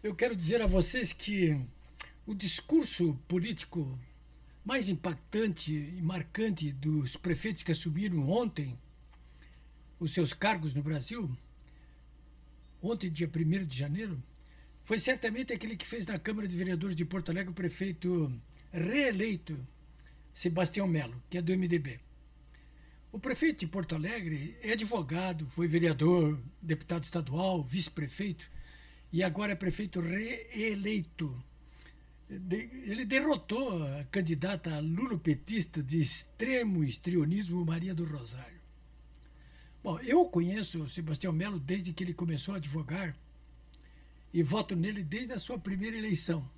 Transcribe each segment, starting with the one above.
Eu quero dizer a vocês que o discurso político mais impactante e marcante dos prefeitos que assumiram ontem os seus cargos no Brasil, ontem, dia 1º de janeiro, foi certamente aquele que fez na Câmara de Vereadores de Porto Alegre o prefeito reeleito Sebastião Melo, que é do MDB. O prefeito de Porto Alegre é advogado, foi vereador, deputado estadual, vice-prefeito e agora é prefeito reeleito. Ele derrotou a candidata lulopetista de extremo histrionismo, Maria do Rosário. Bom, eu conheço o Sebastião Melo desde que ele começou a advogar e voto nele desde a sua primeira eleição,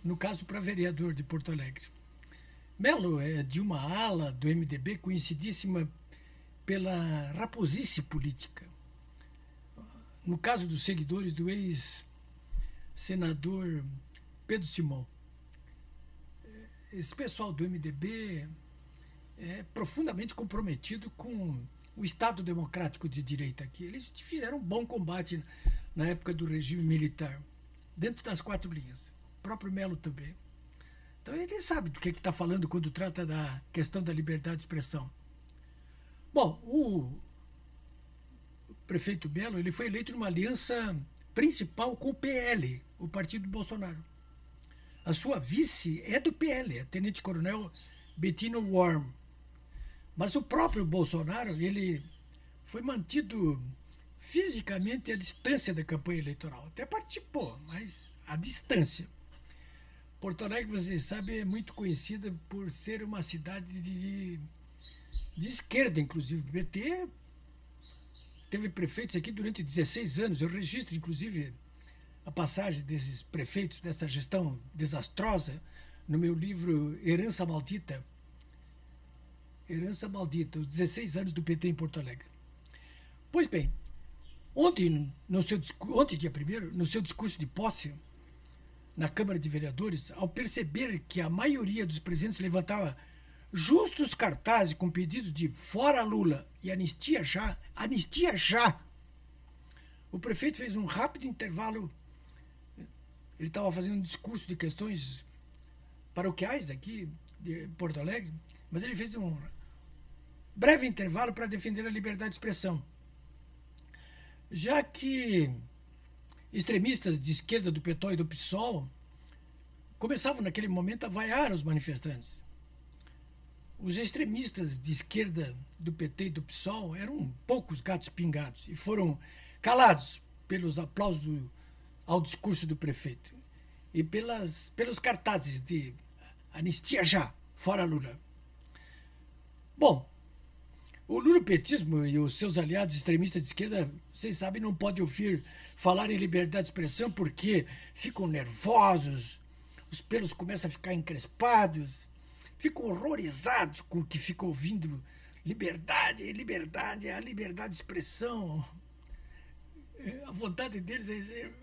no caso para vereador de Porto Alegre. Melo é de uma ala do MDB conhecidíssima pela raposice política. No caso dos seguidores do ex-senador Pedro Simão. Esse pessoal do MDB é profundamente comprometido com o Estado Democrático de Direito aqui. Eles fizeram um bom combate na época do regime militar, dentro das 4 linhas. O próprio Melo também. Então ele sabe do que está falando quando trata da questão da liberdade de expressão. Bom, o prefeito Melo ele foi eleito numa aliança principal com o PL, o partido do Bolsonaro. A sua vice é do PL, a tenente-coronel Betina Worm. Mas o próprio Bolsonaro ele foi mantido fisicamente à distância da campanha eleitoral. Até participou, mas à distância. Porto Alegre, vocês sabem, é muito conhecida por ser uma cidade de esquerda, inclusive. O PT teve prefeitos aqui durante 16 anos. Eu registro, inclusive, a passagem desses prefeitos, dessa gestão desastrosa, no meu livro Herança Maldita. Herança Maldita, os 16 anos do PT em Porto Alegre. Pois bem, ontem, dia 1º, no seu discurso de posse, na Câmara de Vereadores, ao perceber que a maioria dos presentes levantava justos cartazes com pedidos de fora Lula e anistia já, o prefeito fez um rápido intervalo. Ele estava fazendo um discurso de questões paroquiais aqui de Porto Alegre, mas ele fez um breve intervalo para defender a liberdade de expressão. Já que extremistas de esquerda do PTOL e do PSOL começavam naquele momento a vaiar os manifestantes. Os extremistas de esquerda do PT e do PSOL eram poucos gatos pingados e foram calados pelos aplausos ao discurso do prefeito e pelos cartazes de anistia já, fora Lula. Bom, o lulopetismo e os seus aliados extremistas de esquerda, vocês sabem, não podem ouvir falar em liberdade de expressão porque ficam nervosos, os pelos começam a ficar encrespados, ficam horrorizados com o que ficam ouvindo. Liberdade, liberdade, a liberdade de expressão. A vontade deles é dizer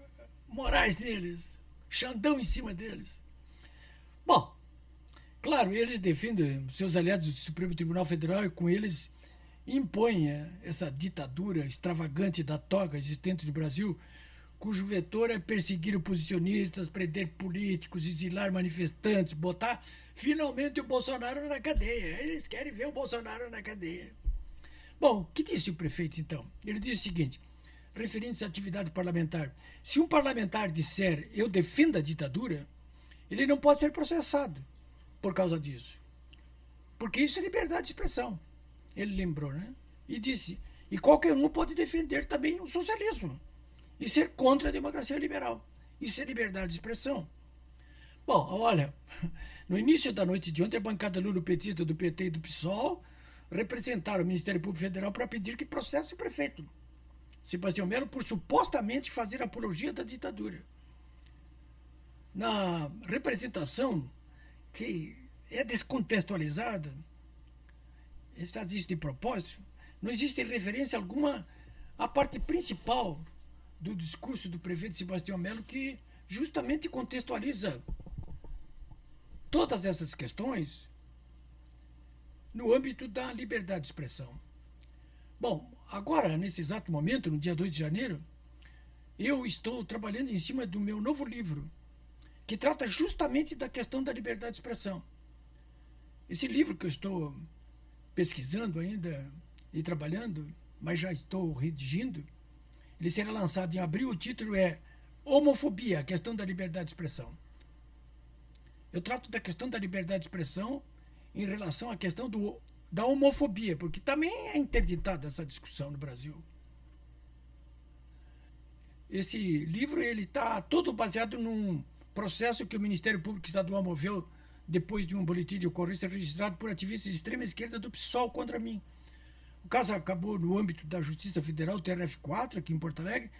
morais neles, Xandão em cima deles. Bom, claro, eles defendem seus aliados do Supremo Tribunal Federal e com eles impõem essa ditadura extravagante da toga existente no Brasil, cujo vetor é perseguir oposicionistas, prender políticos, exilar manifestantes, botar finalmente o Bolsonaro na cadeia. Eles querem ver o Bolsonaro na cadeia. Bom, o que disse o prefeito então? Ele disse o seguinte, referindo-se à atividade parlamentar: se um parlamentar disser eu defendo a ditadura, ele não pode ser processado por causa disso. Porque isso é liberdade de expressão. Ele lembrou, né? E disse, e qualquer um pode defender também o socialismo e ser contra a democracia liberal. Isso é liberdade de expressão. Bom, olha, no início da noite de ontem, a bancada lulopetista do PT e do PSOL representaram o Ministério Público Federal para pedir que processe o prefeito Sebastião Melo por supostamente fazer apologia da ditadura. Na representação, que é descontextualizada, ele faz isso de propósito, não existe referência alguma à parte principal do discurso do prefeito Sebastião Melo, que justamente contextualiza todas essas questões no âmbito da liberdade de expressão. Bom, agora, nesse exato momento, no dia 2 de janeiro, eu estou trabalhando em cima do meu novo livro, que trata justamente da questão da liberdade de expressão. Esse livro que eu estou pesquisando ainda e trabalhando, mas já estou redigindo, ele será lançado em abril. O título é Homofobia, a questão da liberdade de expressão. Eu trato da questão da liberdade de expressão em relação à questão da homofobia, porque também é interditada essa discussão no Brasil. Esse livro ele está todo baseado num processo que o Ministério Público Estadual moveu depois de um boletim de ocorrência registrado por ativistas de extrema esquerda do PSOL contra mim. O caso acabou no âmbito da Justiça Federal, TRF4, aqui em Porto Alegre,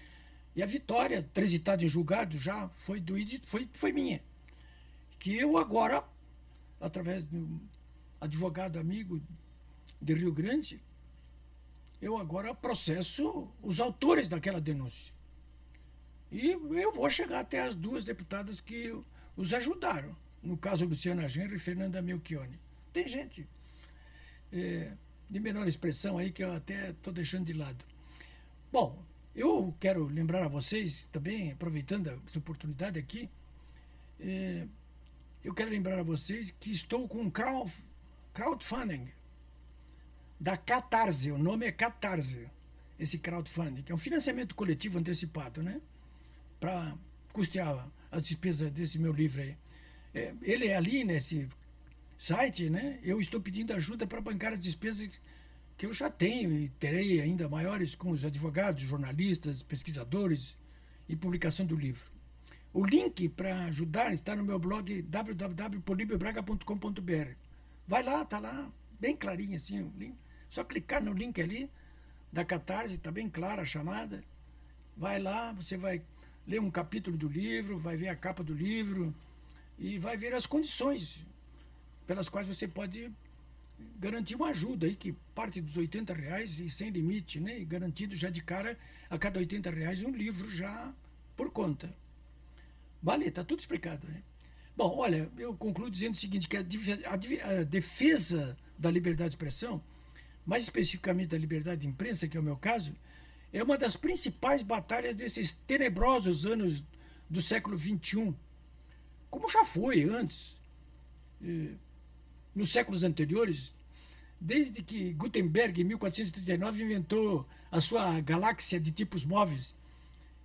e a vitória, transitada em julgado, já foi minha. Que eu agora, através de um advogado amigo de Rio Grande, eu agora processo os autores daquela denúncia. E eu vou chegar até as duas deputadas que os ajudaram. No caso, Luciana Genro e Fernanda Melchione. Tem gente de menor expressão aí que eu até estou deixando de lado. Bom, eu quero lembrar a vocês também, aproveitando essa oportunidade aqui, eu quero lembrar a vocês que estou com um crowdfunding da Catarse. O nome é Catarse, esse crowdfunding, que é um financiamento coletivo antecipado, né? Para custear as despesas desse meu livro aí. Ele é ali nesse site, né? Eu estou pedindo ajuda para bancar as despesas que eu já tenho e terei ainda maiores com os advogados, jornalistas, pesquisadores e publicação do livro. O link para ajudar está no meu blog www.polibiobraga.com.br. Vai lá, tá lá, bem clarinho assim o link. Só clicar no link ali da Catarse, está bem clara a chamada. Vai lá, você vai ler um capítulo do livro, vai ver a capa do livro e vai ver as condições pelas quais você pode garantir uma ajuda aí, que parte dos R$80 e sem limite, né? E garantido já de cara a cada R$80 um livro já por conta. Vale, está tudo explicado, né? Bom, olha, eu concluo dizendo o seguinte, que a defesa da liberdade de expressão, mais especificamente da liberdade de imprensa, que é o meu caso, é uma das principais batalhas desses tenebrosos anos do século XXI, como já foi antes, nos séculos anteriores, desde que Gutenberg, em 1439, inventou a sua galáxia de tipos móveis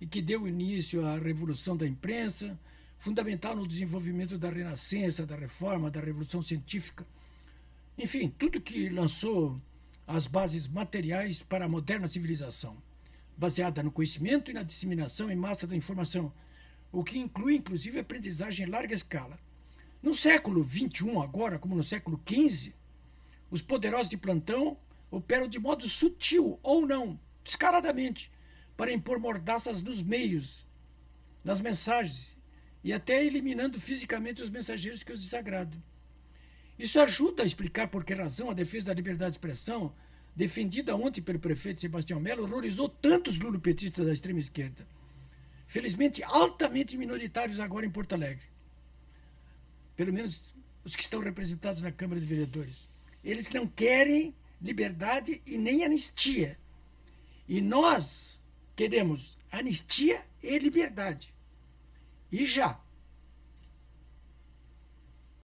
e que deu início à revolução da imprensa, fundamental no desenvolvimento da Renascença, da Reforma, da Revolução Científica. Enfim, tudo que lançou as bases materiais para a moderna civilização, baseada no conhecimento e na disseminação em massa da informação, o que inclui, inclusive, a aprendizagem em larga escala. No século XXI, agora, como no século XV, os poderosos de plantão operam de modo sutil ou não, descaradamente, para impor mordaças nos meios, nas mensagens, e até eliminando fisicamente os mensageiros que os desagradam. Isso ajuda a explicar por que razão a defesa da liberdade de expressão, defendida ontem pelo prefeito Sebastião Melo, horrorizou tantos lulopetistas da extrema esquerda. Felizmente, altamente minoritários agora em Porto Alegre. Pelo menos os que estão representados na Câmara de Vereadores. Eles não querem liberdade e nem anistia. E nós queremos anistia e liberdade. E já.